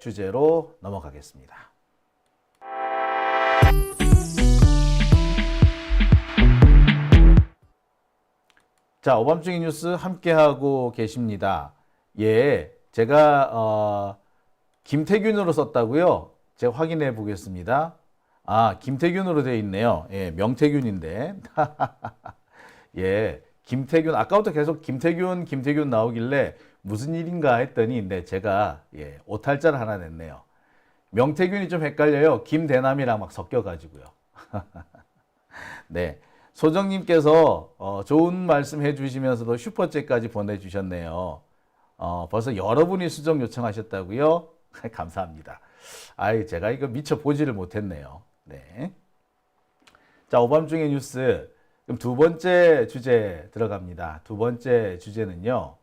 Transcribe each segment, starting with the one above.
주제로 넘어가겠습니다. 자, 오밤중의 뉴스 함께하고 계십니다. 예, 제가 김태균으로 썼다고요? 제가 확인해 보겠습니다. 아, 김태균으로 되어 있네요. 예, 명태균인데. 예, 김태균. 아까부터 계속 김태균 나오길래 무슨 일인가 했더니, 네, 제가 오탈자를 하나 냈네요. 명태균이 좀 헷갈려요. 김대남이랑 막 섞여가지고요. 네, 소정님께서 좋은 말씀 해주시면서도 슈퍼챗까지 보내주셨네요. 벌써 여러분이 수정 요청하셨다고요? 감사합니다. 아이, 제가 이거 미처 보지를 못했네요. 네. 자, 오밤중의 뉴스. 그럼 두 번째 주제 들어갑니다. 두 번째 주제는요,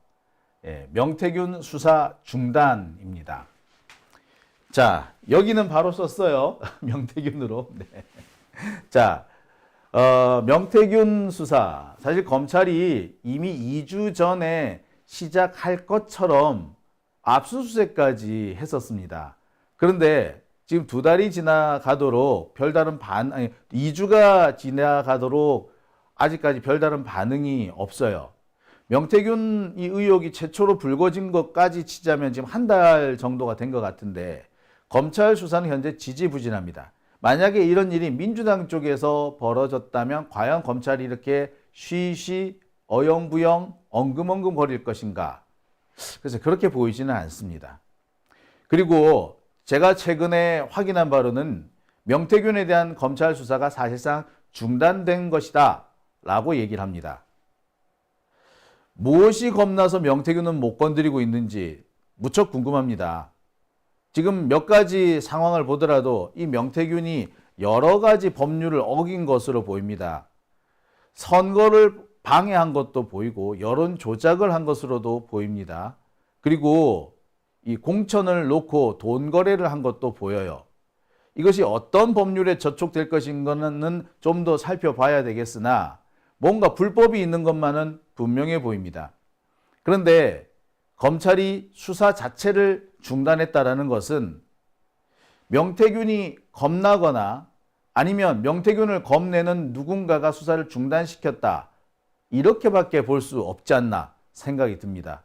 명태균 수사 중단입니다. 자, 여기는 바로 썼어요. 명태균으로. 네. 자, 명태균 수사. 사실 검찰이 이미 2주 전에 시작할 것처럼 압수수색까지 했었습니다. 그런데 지금 2달이 지나가도록 2주가 지나가도록 아직까지 별다른 반응이 없어요. 명태균 이 의혹이 최초로 불거진 것까지 치자면 지금 1달 정도가 된 것 같은데 검찰 수사는 현재 지지부진합니다. 만약에 이런 일이 민주당 쪽에서 벌어졌다면 과연 검찰이 이렇게 쉬쉬 어영부영 엉금엉금 거릴 것인가? 그래서 그렇게 보이지는 않습니다. 그리고 제가 최근에 확인한 바로는 명태균에 대한 검찰 수사가 사실상 중단된 것이다 라고 얘기를 합니다. 무엇이 겁나서 명태균은 못 건드리고 있는지 무척 궁금합니다. 지금 몇 가지 상황을 보더라도 이 명태균이 여러 가지 법률을 어긴 것으로 보입니다. 선거를 방해한 것도 보이고 여론 조작을 한 것으로도 보입니다. 그리고 이 공천을 놓고 돈 거래를 한 것도 보여요. 이것이 어떤 법률에 저촉될 것인가는 좀 더 살펴봐야 되겠으나 뭔가 불법이 있는 것만은 분명해 보입니다. 그런데 검찰이 수사 자체를 중단했다라는 것은 명태균이 겁나거나 아니면 명태균을 겁내는 누군가가 수사를 중단시켰다, 이렇게밖에 볼 수 없지 않나 생각이 듭니다.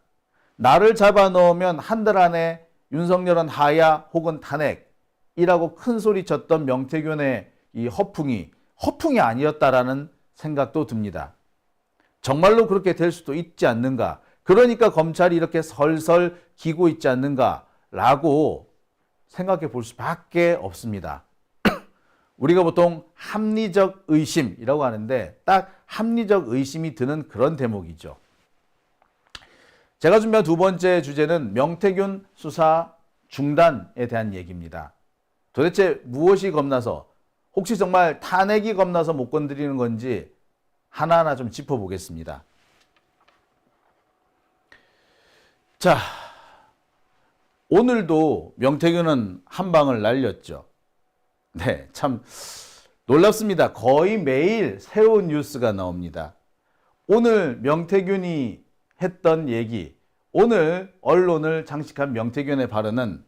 나를 잡아넣으면 1달 안에 윤석열은 하야 혹은 탄핵이라고 큰 소리 쳤던 명태균의 이 허풍이 아니었다라는 생각도 듭니다. 정말로 그렇게 될 수도 있지 않는가. 그러니까 검찰이 이렇게 설설 기고 있지 않는가라고 생각해 볼 수밖에 없습니다. 우리가 보통 합리적 의심이라고 하는데 딱 합리적 의심이 드는 그런 대목이죠. 제가 준비한 두 번째 주제는 명태균 수사 중단에 대한 얘기입니다. 도대체 무엇이 겁나서, 혹시 정말 탄핵이 겁나서 못 건드리는 건지 하나하나 좀 짚어보겠습니다. 자, 오늘도 명태균은 한 방을 날렸죠. 네, 참 놀랍습니다. 거의 매일 새로운 뉴스가 나옵니다. 오늘 명태균이 했던 얘기, 오늘 언론을 장식한 명태균의 발언은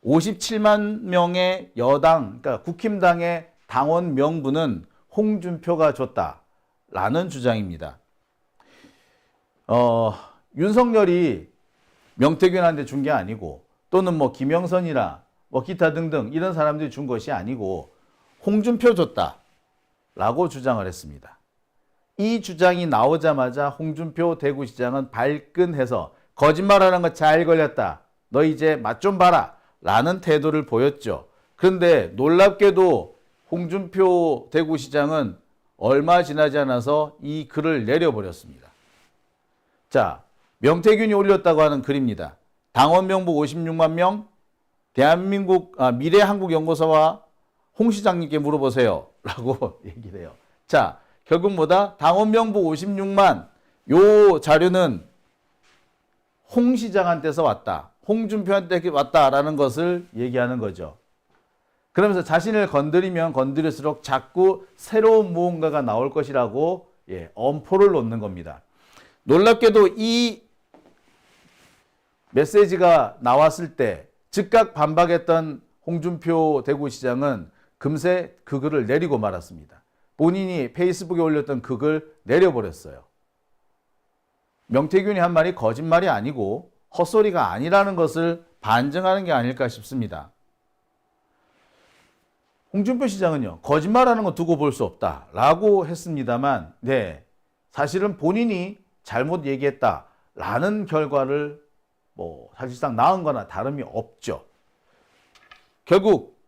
57만 명의 여당, 그러니까 국힘당의 당원 명부는 홍준표가 줬다라는 주장입니다. 윤석열이 명태균한테 준 게 아니고, 또는 뭐 김영선이나 뭐 기타 등등 이런 사람들이 준 것이 아니고 홍준표 줬다라고 주장을 했습니다. 이 주장이 나오자마자 홍준표 대구시장은 발끈해서 거짓말하는 거 잘 걸렸다, 너 이제 맛 좀 봐라 라는 태도를 보였죠. 그런데 놀랍게도 홍준표 대구시장은 얼마 지나지 않아서 이 글을 내려버렸습니다. 자, 명태균이 올렸다고 하는 글입니다. 당원 명부 56만 명, 대한민국 미래한국연구소와 홍 시장님께 물어보세요 라고 얘기를 해요. 자, 결국 뭐다? 당원 명부 56만, 요 자료는 홍 시장한테서 왔다, 홍준표한테 왔다라는 것을 얘기하는 거죠. 그러면서 자신을 건드리면 건드릴수록 자꾸 새로운 무언가가 나올 것이라고 엄포를 놓는 겁니다. 놀랍게도 이 메시지가 나왔을 때 즉각 반박했던 홍준표 대구시장은 금세 그 글을 내리고 말았습니다. 본인이 페이스북에 올렸던 그 글 내려버렸어요. 명태균이 한 말이 거짓말이 아니고 헛소리가 아니라는 것을 반증하는 게 아닐까 싶습니다. 홍준표 시장은요, 거짓말하는 건 두고 볼 수 없다라고 했습니다만, 네, 사실은 본인이 잘못 얘기했다라는 결과를 사실상 낳은 거나 다름이 없죠. 결국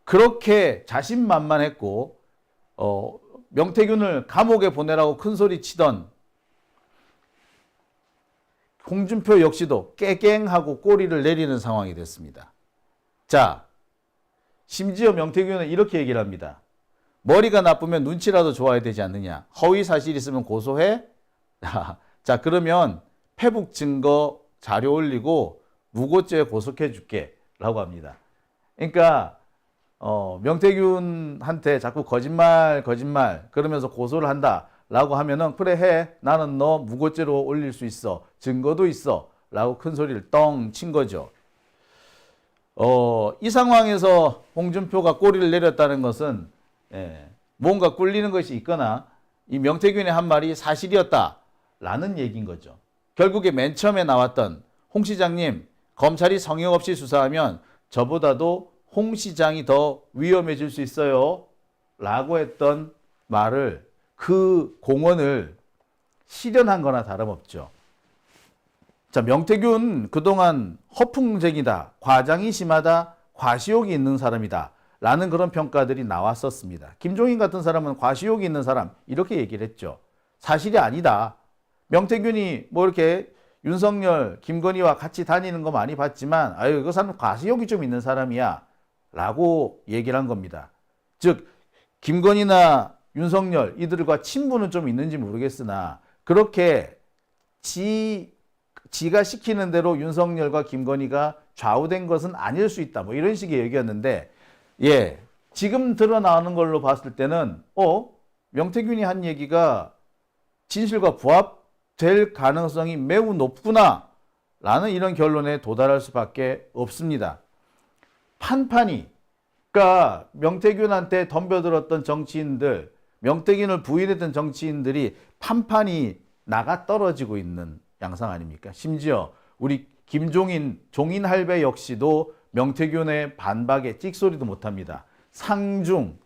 그렇게 자신만만했고 명태균을 감옥에 보내라고 큰소리 치던 홍준표 역시도 깨갱하고 꼬리를 내리는 상황이 됐습니다. 자, 심지어 명태균은 이렇게 얘기를 합니다. 머리가 나쁘면 눈치라도 좋아야 되지 않느냐. 허위 사실 있으면 고소해? 자, 그러면 패북 증거 자료 올리고 무고죄 고소해 줄게 라고 합니다. 그러니까 명태균한테 자꾸 거짓말 그러면서 고소를 한다 라고 하면은 그래 해, 나는 너 무고죄로 올릴 수 있어, 증거도 있어 라고 큰 소리를 떵 친 거죠. 이 상황에서 홍준표가 꼬리를 내렸다는 것은 뭔가 꿀리는 것이 있거나 이 명태균의 한 말이 사실이었다라는 얘기인 거죠. 결국에 맨 처음에 나왔던 홍 시장님, 검찰이 성역 없이 수사하면 저보다도 홍 시장이 더 위험해질 수 있어요 라고 했던 말을, 그 공언을 실현한 거나 다름없죠. 자, 명태균 그동안 허풍쟁이다, 과장이 심하다, 과시욕이 있는 사람이다 라는 그런 평가들이 나왔었습니다. 김종인 같은 사람은 과시욕이 있는 사람 이렇게 얘기를 했죠. 사실이 아니다. 명태균이 이렇게 윤석열, 김건희와 같이 다니는 거 많이 봤지만 아유, 그 사람은 과시욕이 좀 있는 사람이야 라고 얘기를 한 겁니다. 즉 김건희나 윤석열 이들과 친분은 좀 있는지 모르겠으나 그렇게 지가 시키는 대로 윤석열과 김건희가 좌우된 것은 아닐 수 있다. 이런 식의 얘기였는데, 예, 지금 드러나는 걸로 봤을 때는 명태균이 한 얘기가 진실과 부합될 가능성이 매우 높구나 라는 이런 결론에 도달할 수밖에 없습니다. 판판이, 그러니까 명태균한테 덤벼들었던 정치인들, 명태균을 부인했던 정치인들이 판판이 나가 떨어지고 있는 양상 아닙니까? 심지어 우리 김종인 종인 할배 역시도 명태균의 반박에 찍소리도 못합니다. 상중,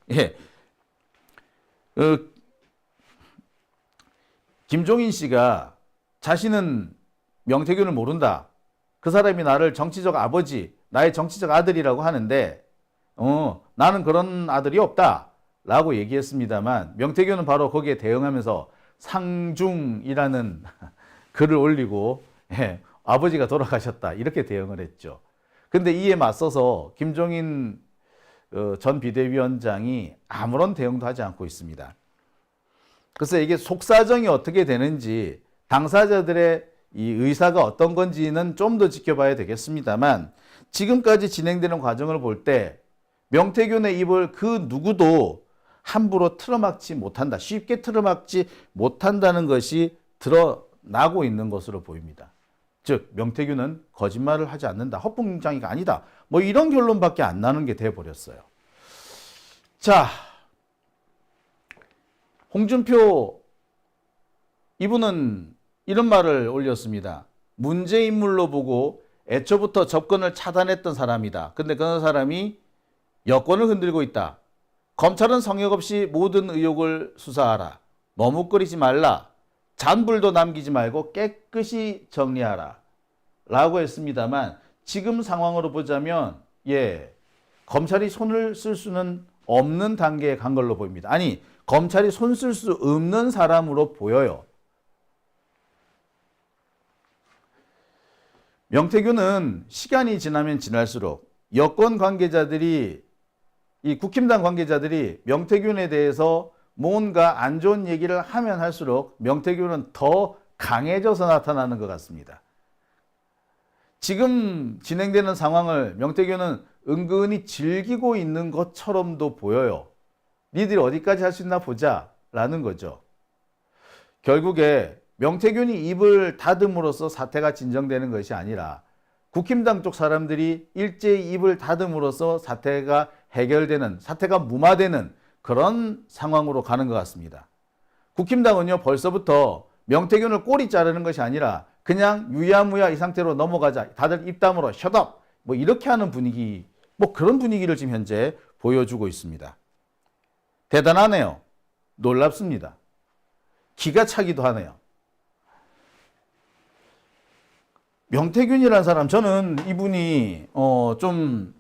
김종인 씨가 자신은 명태균을 모른다. 그 사람이 나를 정치적 아버지, 나의 정치적 아들이라고 하는데 나는 그런 아들이 없다 라고 얘기했습니다만, 명태균은 바로 거기에 대응하면서 상중이라는 글을 올리고 아버지가 돌아가셨다 이렇게 대응을 했죠. 근데 이에 맞서서 김종인 전 비대위원장이 아무런 대응도 하지 않고 있습니다. 그래서 이게 속사정이 어떻게 되는지, 당사자들의 이 의사가 어떤 건지는 좀 더 지켜봐야 되겠습니다만, 지금까지 진행되는 과정을 볼 때 명태균의 입을 그 누구도 함부로 틀어막지 못한다, 쉽게 틀어막지 못한다는 것이 드러나고 있는 것으로 보입니다. 즉 명태균은 거짓말을 하지 않는다, 허풍장이가 아니다, 이런 결론밖에 안 나는 게 돼버렸어요. 자, 홍준표 이분은 이런 말을 올렸습니다. 문제 인물로 보고 애초부터 접근을 차단했던 사람이다. 근데 그런 사람이 여권을 흔들고 있다. 검찰은 성역 없이 모든 의혹을 수사하라. 머뭇거리지 말라. 잔불도 남기지 말고 깨끗이 정리하라 라고 했습니다만, 지금 상황으로 보자면 검찰이 손을 쓸 수는 없는 단계에 간 걸로 보입니다. 아니, 검찰이 손 쓸 수 없는 사람으로 보여요. 명태균은 시간이 지나면 지날수록 여권 관계자들이, 이 국힘당 관계자들이 명태균에 대해서 뭔가 안 좋은 얘기를 하면 할수록 명태균은 더 강해져서 나타나는 것 같습니다. 지금 진행되는 상황을 명태균은 은근히 즐기고 있는 것처럼도 보여요. 니들이 어디까지 할 수 있나 보자 라는 거죠. 결국에 명태균이 입을 닫음으로써 사태가 진정되는 것이 아니라 국힘당 쪽 사람들이 일제히 입을 닫음으로써 사태가 해결되는, 사태가 무마되는 그런 상황으로 가는 것 같습니다. 국힘당은요, 벌써부터 명태균을 꼬리 자르는 것이 아니라 그냥 유야무야 이 상태로 넘어가자, 다들 입 다물어, 셧업, 뭐 이렇게 하는 분위기, 뭐 그런 분위기를 지금 현재 보여주고 있습니다. 대단하네요. 놀랍습니다. 기가 차기도 하네요. 명태균이라는 사람, 저는 이분이 좀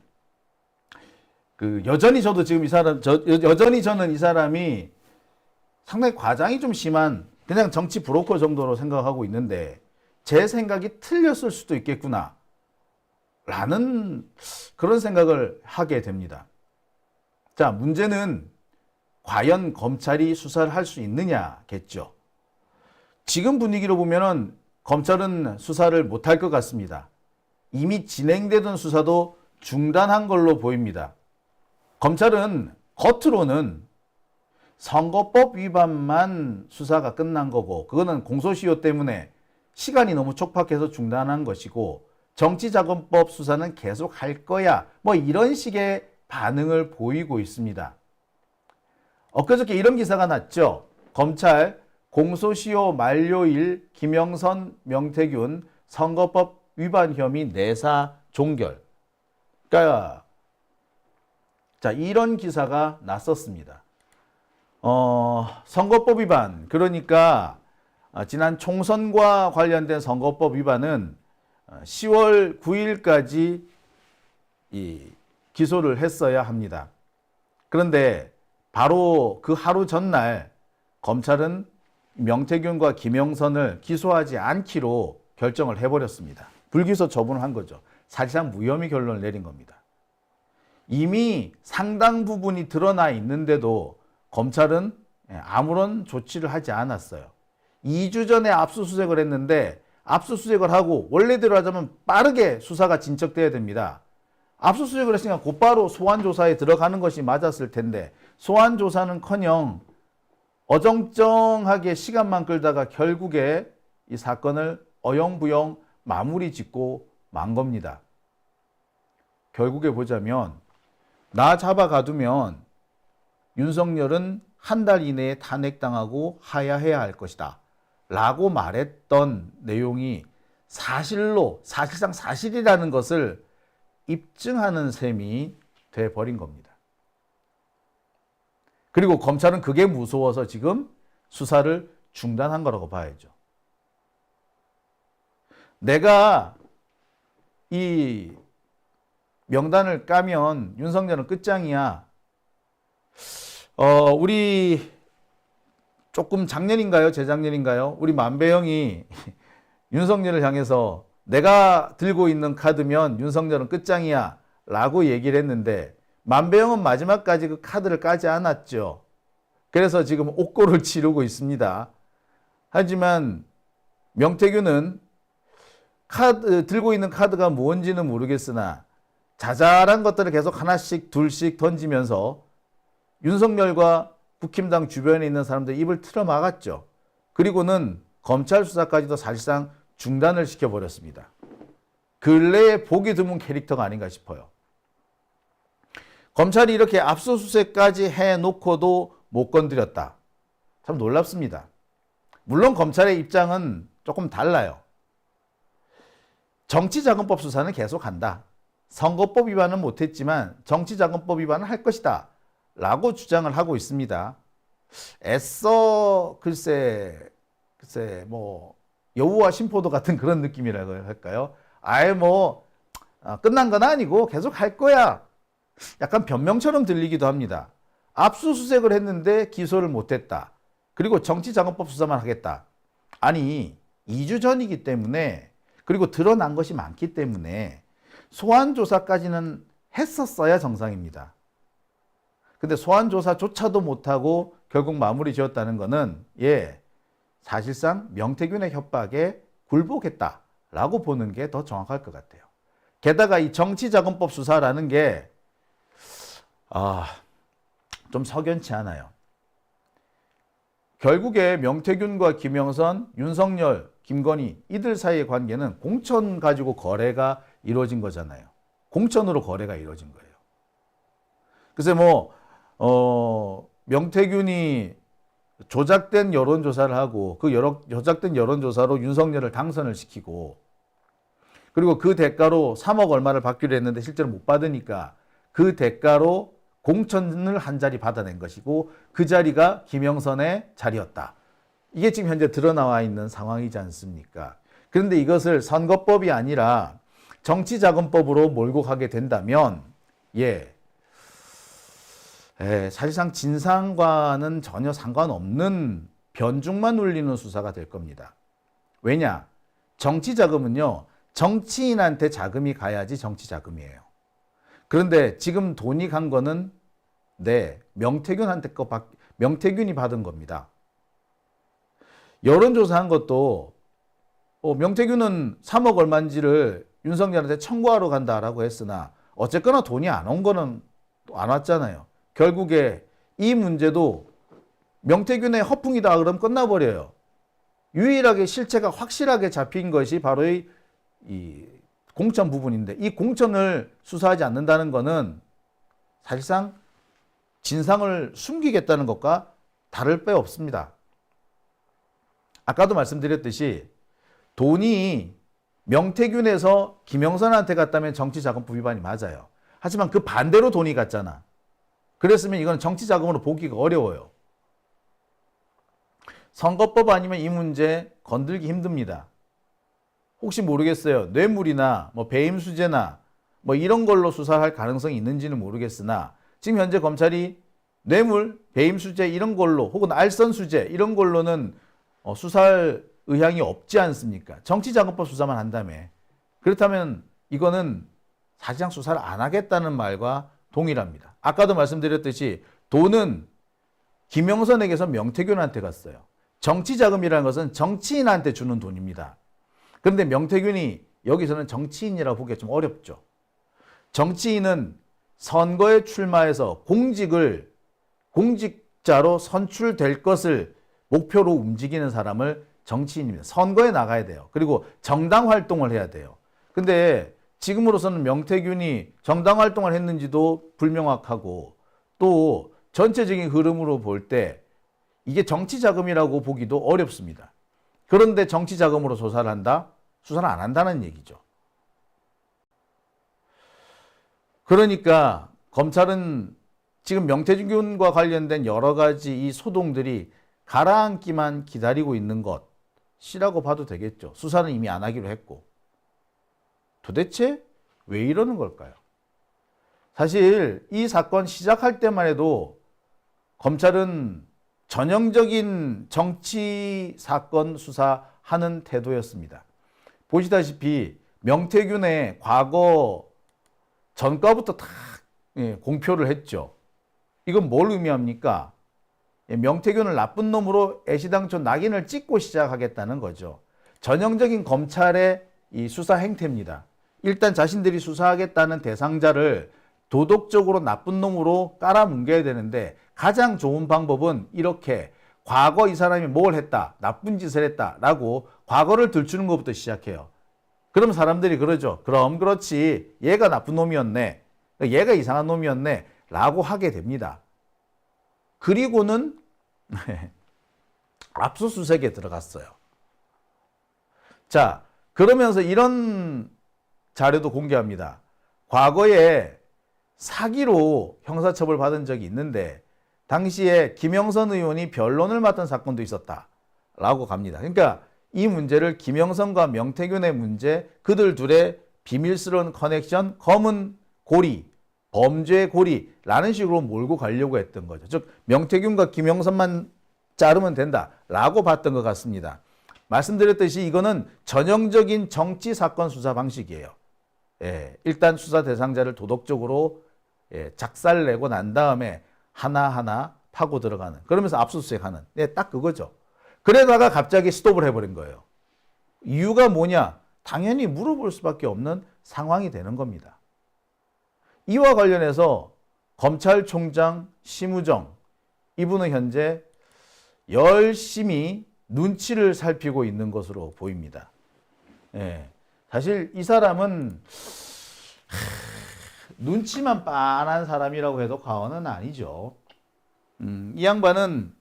여전히 저도 지금 이 사람, 여전히 저는 이 사람이 상당히 과장이 좀 심한 그냥 정치 브로커 정도로 생각하고 있는데, 제 생각이 틀렸을 수도 있겠구나 라는 그런 생각을 하게 됩니다. 자, 문제는 과연 검찰이 수사를 할 수 있느냐겠죠. 지금 분위기로 보면은 검찰은 수사를 못할 것 같습니다. 이미 진행되던 수사도 중단한 걸로 보입니다. 검찰은 겉으로는 선거법 위반만 수사가 끝난 거고, 그거는 공소시효 때문에 시간이 너무 촉박해서 중단한 것이고, 정치자금법 수사는 계속 할 거야, 뭐 이런 식의 반응을 보이고 있습니다. 엊그저께 이런 기사가 났죠. 검찰 공소시효 만료일 김영선, 명태균 선거법 위반 혐의 내사 종결. 그러니까 자, 이런 기사가 났었습니다. 선거법 위반, 그러니까 지난 총선과 관련된 선거법 위반은 10월 9일까지 기소를 했어야 합니다. 그런데 바로 그 하루 전날 검찰은 명태균과 김영선을 기소하지 않기로 결정을 해버렸습니다. 불기소 처분을 한 거죠. 사실상 무혐의 결론을 내린 겁니다. 이미 상당 부분이 드러나 있는데도 검찰은 아무런 조치를 하지 않았어요. 2주 전에 압수수색을 했는데, 압수수색을 하고 원래대로 하자면 빠르게 수사가 진척돼야 됩니다. 압수수색을 했으니까 곧바로 소환조사에 들어가는 것이 맞았을 텐데, 소환조사는커녕 어정쩡하게 시간만 끌다가 결국에 이 사건을 어영부영 마무리 짓고 만 겁니다. 결국에 보자면, 나 잡아가두면 윤석열은 한 달 이내에 탄핵당하고 하야해야 할 것이다 라고 말했던 내용이 사실상 사실이라는 것을 입증하는 셈이 돼버린 겁니다. 그리고 검찰은 그게 무서워서 지금 수사를 중단한 거라고 봐야죠. 내가 이 명단을 까면 윤석열은 끝장이야. 우리 조금 작년인가요? 재작년인가요? 우리 만배형이 윤석열을 향해서 내가 들고 있는 카드면 윤석열은 끝장이야 라고 얘기를 했는데, 만배형은 마지막까지 그 카드를 까지 않았죠. 그래서 지금 옥고를 치르고 있습니다. 하지만 명태균은 들고 있는 카드가 뭔지는 모르겠으나 자잘한 것들을 계속 하나씩 둘씩 던지면서 윤석열과 국힘당 주변에 있는 사람들 입을 틀어 막았죠. 그리고는 검찰 수사까지도 사실상 중단을 시켜버렸습니다. 근래에 보기 드문 캐릭터가 아닌가 싶어요. 검찰이 이렇게 압수수색까지 해놓고도 못 건드렸다. 참 놀랍습니다. 물론 검찰의 입장은 조금 달라요. 정치자금법 수사는 계속한다. 선거법 위반은 못했지만 정치자금법 위반은 할 것이다 라고 주장을 하고 있습니다. 애써 글쎄 뭐 여우와 심포도 같은 그런 느낌이라고 할까요? 아예 뭐 끝난 건 아니고 계속 할 거야, 약간 변명처럼 들리기도 합니다. 압수수색을 했는데 기소를 못했다. 그리고 정치자금법 수사만 하겠다. 아니 2주 전이기 때문에, 그리고 드러난 것이 많기 때문에 소환조사까지는 했었어야 정상입니다. 근데 소환조사조차도 못하고 결국 마무리 지었다는 것은 사실상 명태균의 협박에 굴복했다라고 보는 게 더 정확할 것 같아요. 게다가 이 정치자금법 수사라는 게 좀 석연치 않아요. 결국에 명태균과 김영선, 윤석열, 김건희 이들 사이의 관계는 공천 가지고 거래가 이루어진 거잖아요. 공천으로 거래가 이루어진 거예요. 그래서 명태균이 조작된 여론조사를 하고 그 조작된 여론조사로 윤석열을 당선을 시키고 그리고 그 대가로 3억 얼마를 받기로 했는데 실제로 못 받으니까 그 대가로 공천을 한 자리 받아낸 것이고 그 자리가 김영선의 자리였다. 이게 지금 현재 드러나와 있는 상황이지 않습니까? 그런데 이것을 선거법이 아니라 정치자금법으로 몰고 가게 된다면 사실상 진상과는 전혀 상관없는 변죽만 울리는 수사가 될 겁니다. 왜냐? 정치자금은요. 정치인한테 자금이 가야지 정치자금이에요. 그런데 지금 돈이 간 거는 명태균이 받은 겁니다. 여론조사한 것도 명태균은 3억 얼마인지를 윤석열한테 청구하러 간다라고 했으나 어쨌거나 돈이 안 온 거는 안 왔잖아요. 결국에 이 문제도 명태균의 허풍이다 그러면 끝나버려요. 유일하게 실체가 확실하게 잡힌 것이 바로 이 공천 부분인데 이 공천을 수사하지 않는다는 것은 사실상 진상을 숨기겠다는 것과 다를 바 없습니다. 아까도 말씀드렸듯이 돈이 명태균에서 김영선한테 갔다면 정치자금법 위반이 맞아요. 하지만 그 반대로 돈이 갔잖아. 그랬으면 이건 정치자금으로 보기가 어려워요. 선거법 아니면 이 문제 건들기 힘듭니다. 혹시 모르겠어요. 뇌물이나 배임수재나 이런 걸로 수사할 가능성이 있는지는 모르겠으나 지금 현재 검찰이 뇌물, 배임수재 이런 걸로 혹은 알선수재 이런 걸로는 수사할 의향이 없지 않습니까? 정치자금법 수사만 한다며. 그렇다면 이거는 사실상 수사를 안 하겠다는 말과 동일합니다. 아까도 말씀드렸듯이 돈은 김영선에게서 명태균한테 갔어요. 정치자금이라는 것은 정치인한테 주는 돈입니다. 그런데 명태균이 여기서는 정치인이라고 보기가 좀 어렵죠. 정치인은 선거에 출마해서 공직자로 선출될 것을 목표로 움직이는 사람을 정치인입니다. 선거에 나가야 돼요. 그리고 정당 활동을 해야 돼요. 근데 지금으로서는 명태균이 정당 활동을 했는지도 불명확하고 또 전체적인 흐름으로 볼 때 이게 정치자금이라고 보기도 어렵습니다. 그런데 정치자금으로 조사를 한다? 수사를 안 한다는 얘기죠. 그러니까 검찰은 지금 명태균과 관련된 여러 가지 이 소동들이 가라앉기만 기다리고 있는 것이라고 봐도 되겠죠. 수사는 이미 안 하기로 했고. 도대체 왜 이러는 걸까요? 사실 이 사건 시작할 때만 해도 검찰은 전형적인 정치 사건 수사하는 태도였습니다. 보시다시피 명태균의 과거 전과부터 다 공표를 했죠. 이건 뭘 의미합니까? 명태균을 나쁜 놈으로 애시당초 낙인을 찍고 시작하겠다는 거죠. 전형적인 검찰의 이 수사 행태입니다. 일단 자신들이 수사하겠다는 대상자를 도덕적으로 나쁜 놈으로 깔아뭉개야 되는데 가장 좋은 방법은 이렇게 과거 이 사람이 뭘 했다, 나쁜 짓을 했다라고 과거를 들추는 것부터 시작해요. 그럼 사람들이 그러죠. 그럼 그렇지, 얘가 나쁜 놈이었네, 얘가 이상한 놈이었네 라고 하게 됩니다. 그리고는 압수수색에 들어갔어요. 자, 그러면서 이런 자료도 공개합니다. 과거에 사기로 형사처벌 받은 적이 있는데 당시에 김영선 의원이 변론을 맡은 사건도 있었다라고 갑니다. 그러니까 이 문제를 김영선과 명태균의 문제, 그들 둘의 비밀스러운 커넥션, 검은 고리, 범죄 고리라는 식으로 몰고 가려고 했던 거죠. 즉 명태균과 김영선만 자르면 된다라고 봤던 것 같습니다. 말씀드렸듯이 이거는 전형적인 정치 사건 수사 방식이에요. 일단 수사 대상자를 도덕적으로 작살내고 난 다음에 하나하나 파고 들어가는, 그러면서 압수수색하는, 딱 그거죠. 그러다가 갑자기 스톱을 해버린 거예요. 이유가 뭐냐? 당연히 물어볼 수밖에 없는 상황이 되는 겁니다. 이와 관련해서 검찰총장 심우정, 이분은 현재 열심히 눈치를 살피고 있는 것으로 보입니다. 사실 이 사람은 눈치만 빤한 사람이라고 해도 과언은 아니죠. 이 양반은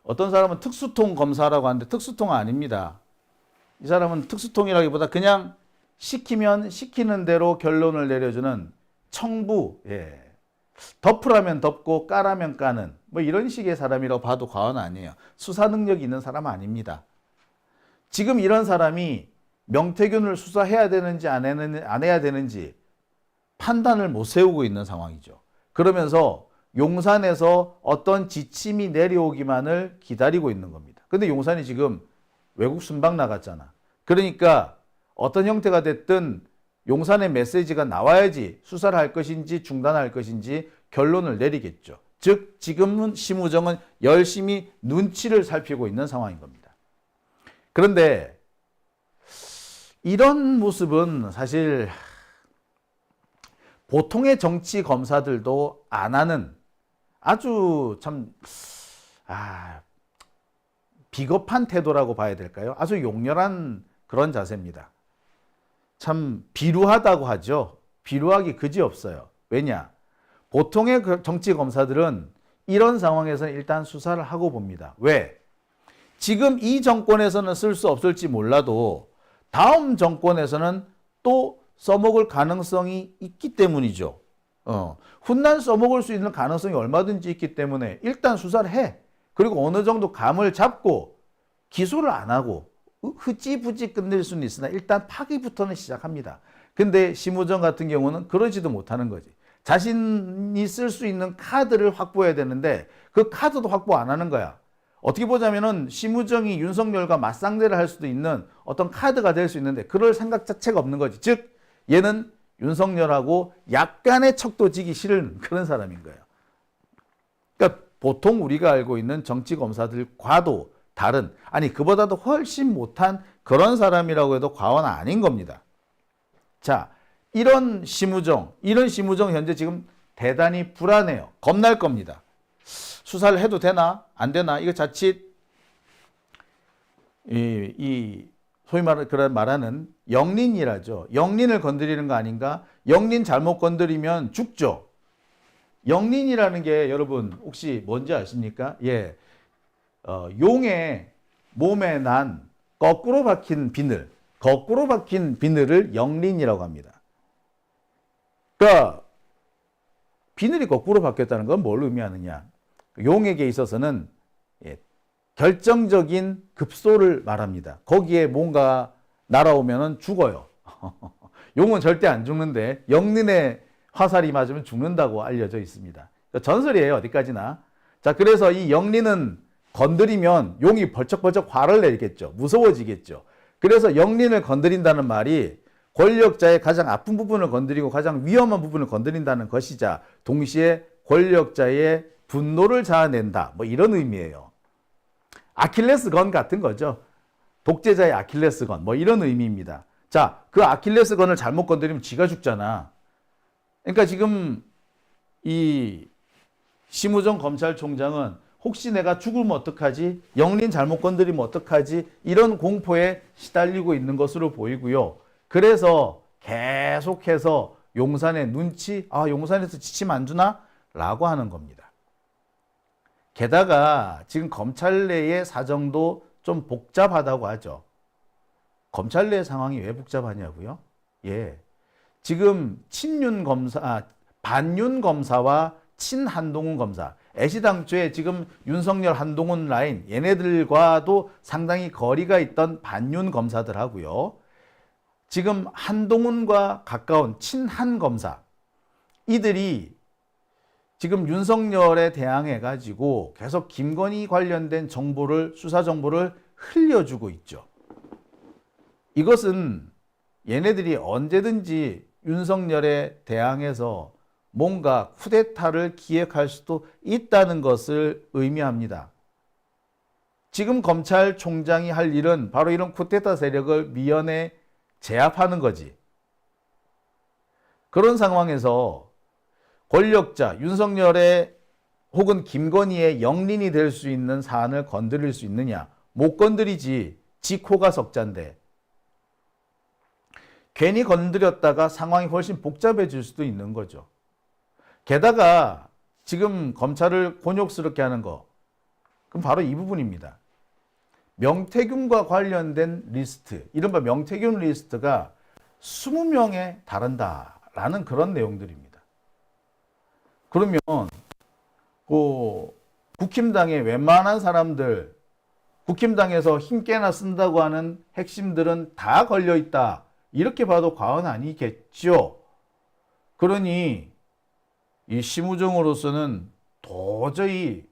어떤 사람은 특수통 검사라고 하는데 특수통은 아닙니다. 이 사람은 특수통이라기보다 그냥 시키면 시키는 대로 결론을 내려주는 청부, 예. 덮으라면 덮고 까라면 까는 뭐 이런 식의 사람이라고 봐도 과언 아니에요. 수사 능력이 있는 사람 아닙니다. 지금 이런 사람이 명태균을 수사해야 되는지 안 해야 되는지 판단을 못 세우고 있는 상황이죠. 그러면서 용산에서 어떤 지침이 내려오기만을 기다리고 있는 겁니다. 근데 용산이 지금 외국 순방 나갔잖아. 그러니까 어떤 형태가 됐든 용산의 메시지가 나와야지 수사를 할 것인지 중단할 것인지 결론을 내리겠죠. 즉 지금은 심우정은 열심히 눈치를 살피고 있는 상황인 겁니다. 그런데 이런 모습은 사실 보통의 정치 검사들도 안 하는 아주 참 비겁한 태도라고 봐야 될까요? 아주 용렬한 그런 자세입니다. 참 비루하다고 하죠. 비루하기 그지없어요. 왜냐? 보통의 정치 검사들은 이런 상황에서는 일단 수사를 하고 봅니다. 왜? 지금 이 정권에서는 쓸 수 없을지 몰라도 다음 정권에서는 또 써먹을 가능성이 있기 때문이죠. 훗날 써먹을 수 있는 가능성이 얼마든지 있기 때문에 일단 수사를 해. 그리고 어느 정도 감을 잡고 기소를 안 하고 흐지부지 끝낼 수는 있으나 일단 파기부터는 시작합니다. 근데 심우정 같은 경우는 그러지도 못하는 거지. 자신이 쓸 수 있는 카드를 확보해야 되는데 그 카드도 확보 안 하는 거야. 어떻게 보자면은 심우정이 윤석열과 맞상대를 할 수도 있는 어떤 카드가 될 수 있는데 그럴 생각 자체가 없는 거지. 즉 얘는 윤석열하고 약간의 척도 지기 싫은 그런 사람인 거예요. 그러니까 보통 우리가 알고 있는 정치 검사들과도 다른, 아니 그보다도 훨씬 못한 그런 사람이라고 해도 과언 아닌 겁니다. 자, 이런 심우정 현재 지금 대단히 불안해요. 겁날 겁니다. 수사를 해도 되나 안 되나 이거 자칫 소위 말하는 영린이라죠. 영린을 건드리는 거 아닌가? 영린 잘못 건드리면 죽죠. 영린이라는 게 여러분 혹시 뭔지 아십니까? 예, 용의 몸에 난 거꾸로 박힌 비늘을 영린이라고 합니다. 그러니까 비늘이 거꾸로 박혔다는 건 뭘 의미하느냐? 용에게 있어서는 결정적인 급소를 말합니다. 거기에 뭔가 날아오면 죽어요. 용은 절대 안 죽는데 영린의 화살이 맞으면 죽는다고 알려져 있습니다. 전설이에요, 어디까지나. 자, 그래서 이 영린은 건드리면 용이 벌쩍벌쩍 화를 내겠죠. 무서워지겠죠. 그래서 영린을 건드린다는 말이 권력자의 가장 아픈 부분을 건드리고 가장 위험한 부분을 건드린다는 것이자 동시에 권력자의 분노를 자아낸다. 뭐 이런 의미예요. 아킬레스건 같은 거죠. 독재자의 아킬레스건 뭐 이런 의미입니다. 자, 그 아킬레스건을 잘못 건드리면 지가 죽잖아. 그러니까 지금 이 심우정 검찰총장은 혹시 내가 죽으면 어떡하지? 영린 잘못 건드리면 어떡하지? 이런 공포에 시달리고 있는 것으로 보이고요. 그래서 계속해서 용산의 눈치, 용산에서 지침 안 주나? 라고 하는 겁니다. 게다가 지금 검찰 내의 사정도 좀 복잡하다고 하죠. 검찰 내 상황이 왜 복잡하냐고요? 예. 지금 반윤 검사와 친한동훈 검사, 애시당초에 지금 윤석열 한동훈 라인 얘네들과도 상당히 거리가 있던 반윤 검사들하고요. 지금 한동훈과 가까운 친한 검사 이들이 지금 윤석열에 대항해 가지고 계속 김건희 관련된 정보를 수사 정보를 흘려주고 있죠. 이것은 얘네들이 언제든지 윤석열에 대항해서 뭔가 쿠데타를 기획할 수도 있다는 것을 의미합니다. 지금 검찰총장이 할 일은 바로 이런 쿠데타 세력을 미연에 제압하는 거지. 그런 상황에서 권력자 윤석열의 혹은 김건희의 영린이 될 수 있는 사안을 건드릴 수 있느냐? 못 건드리지. 지 코가 석잔데. 괜히 건드렸다가 상황이 훨씬 복잡해질 수도 있는 거죠. 게다가 지금 검찰을 곤욕스럽게 하는 거, 그럼 바로 이 부분입니다. 명태균과 관련된 리스트, 이른바 명태균 리스트가 20명에 달한다라는 그런 내용들입니다. 그러면 국힘당의 웬만한 사람들, 국힘당에서 힘께나 쓴다고 하는 핵심들은 다 걸려있다. 이렇게 봐도 과언 아니겠죠. 그러니 이 심우정으로서는 도저히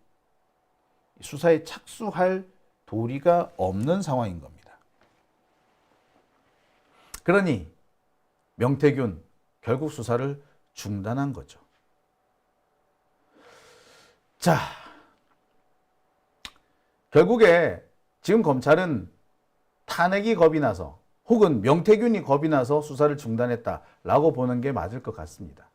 수사에 착수할 도리가 없는 상황인 겁니다. 그러니 명태균 결국 수사를 중단한 거죠. 자, 결국에 지금 검찰은 탄핵이 겁이 나서 혹은 명태균이 겁이 나서 수사를 중단했다라고 보는 게 맞을 것 같습니다.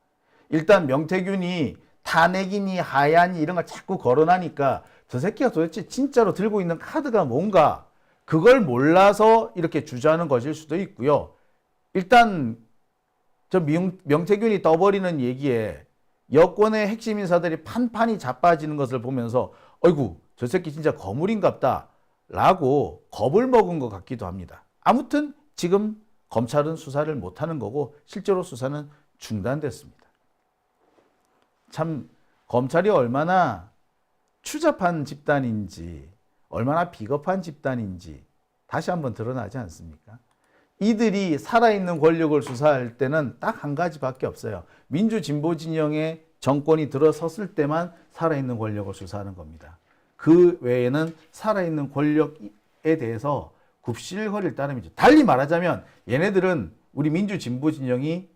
일단 명태균이 탄핵이니 하야니 이런 걸 자꾸 거론하니까 저 새끼가 도대체 진짜로 들고 있는 카드가 뭔가 그걸 몰라서 이렇게 주저하는 것일 수도 있고요. 일단 저 명태균이 떠버리는 얘기에 여권의 핵심 인사들이 판판이 자빠지는 것을 보면서 어이구 저 새끼 진짜 거물인갑다 라고 겁을 먹은 것 같기도 합니다. 아무튼 지금 검찰은 수사를 못하는 거고 실제로 수사는 중단됐습니다. 참 검찰이 얼마나 추잡한 집단인지 얼마나 비겁한 집단인지 다시 한번 드러나지 않습니까? 이들이 살아있는 권력을 수사할 때는 딱 한 가지밖에 없어요. 민주진보 진영의 정권이 들어섰을 때만 살아있는 권력을 수사하는 겁니다. 그 외에는 살아있는 권력에 대해서 굽실거릴 따름이죠. 달리 말하자면 얘네들은 우리 민주진보 진영이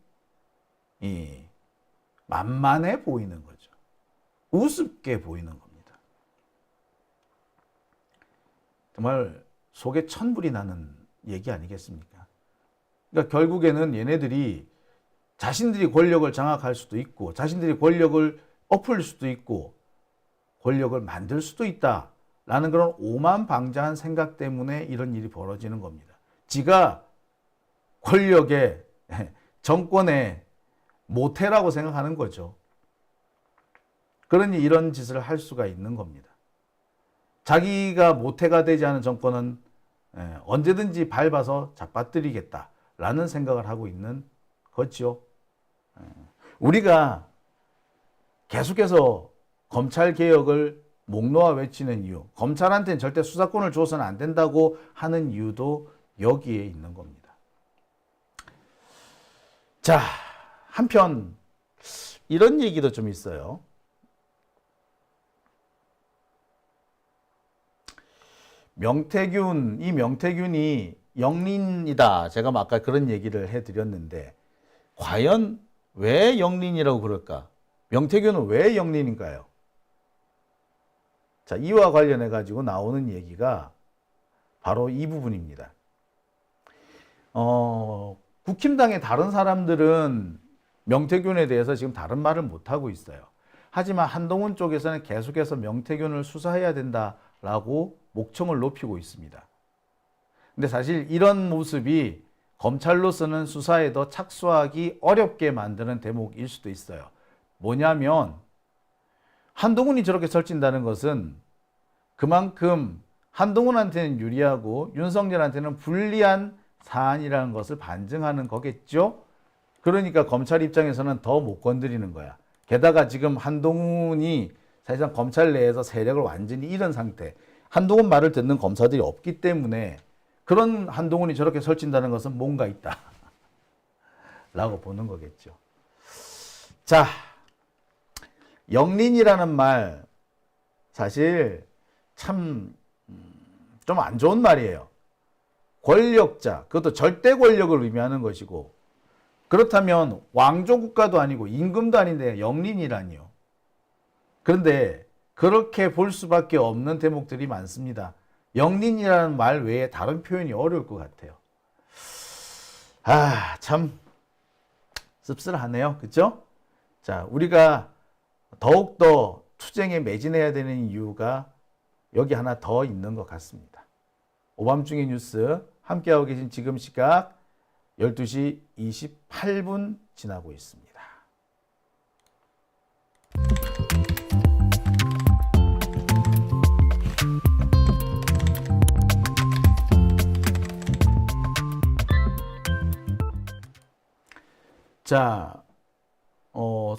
만만해 보이는 거죠. 우습게 보이는 겁니다. 정말 속에 천불이 나는 얘기 아니겠습니까? 그러니까 결국에는 얘네들이 자신들이 권력을 장악할 수도 있고 자신들이 권력을 엎을 수도 있고 권력을 만들 수도 있다라는 그런 오만방자한 생각 때문에 이런 일이 벌어지는 겁니다. 지가 권력의 정권의 모태라고 생각하는 거죠. 그러니 이런 짓을 할 수가 있는 겁니다. 자기가 모태가 되지 않은 정권은 언제든지 밟아서 잡아뜨리겠다라는 생각을 하고 있는 거죠. 우리가 계속해서 검찰 개혁을 목 놓아 외치는 이유, 검찰한테는 절대 수사권을 줘서는 안 된다고 하는 이유도 여기에 있는 겁니다. 자, 한편 이런 얘기도 좀 있어요. 이 명태균이 영린이다. 제가 아까 그런 얘기를 해드렸는데 과연 왜 영린이라고 그럴까? 명태균은 왜 영린인가요? 자, 이와 관련해 가지고 나오는 얘기가 바로 이 부분입니다. 국힘당의 다른 사람들은 명태균에 대해서 지금 다른 말을 못하고 있어요. 하지만 한동훈 쪽에서는 계속해서 명태균을 수사해야 된다라고 목청을 높이고 있습니다. 근데 사실 이런 모습이 검찰로서는 수사에 더 착수하기 어렵게 만드는 대목일 수도 있어요. 뭐냐면 한동훈이 저렇게 설친다는 것은 그만큼 한동훈한테는 유리하고 윤석열한테는 불리한 사안이라는 것을 반증하는 거겠죠. 그러니까 검찰 입장에서는 더 못 건드리는 거야. 게다가 지금 한동훈이 사실상 검찰 내에서 세력을 완전히 잃은 상태, 한동훈 말을 듣는 검사들이 없기 때문에 그런 한동훈이 저렇게 설친다는 것은 뭔가 있다 라고 보는 거겠죠. 자, 영린이라는 말 사실 참 좀 안 좋은 말이에요. 권력자, 그것도 절대 권력을 의미하는 것이고 그렇다면 왕조 국가도 아니고 임금도 아닌데 영린이라니요. 그런데 그렇게 볼 수밖에 없는 대목들이 많습니다. 영린이라는 말 외에 다른 표현이 어려울 것 같아요. 참 씁쓸하네요. 그렇죠? 자, 우리가 더욱더 투쟁에 매진해야 되는 이유가 여기 하나 더 있는 것 같습니다. 오밤중의 뉴스 함께하고 계신 지금 시각 12시 28분 지나고 있습니다. 자,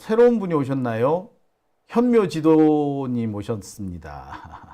새로운 분이 오셨나요? 현묘지도님 오셨습니다.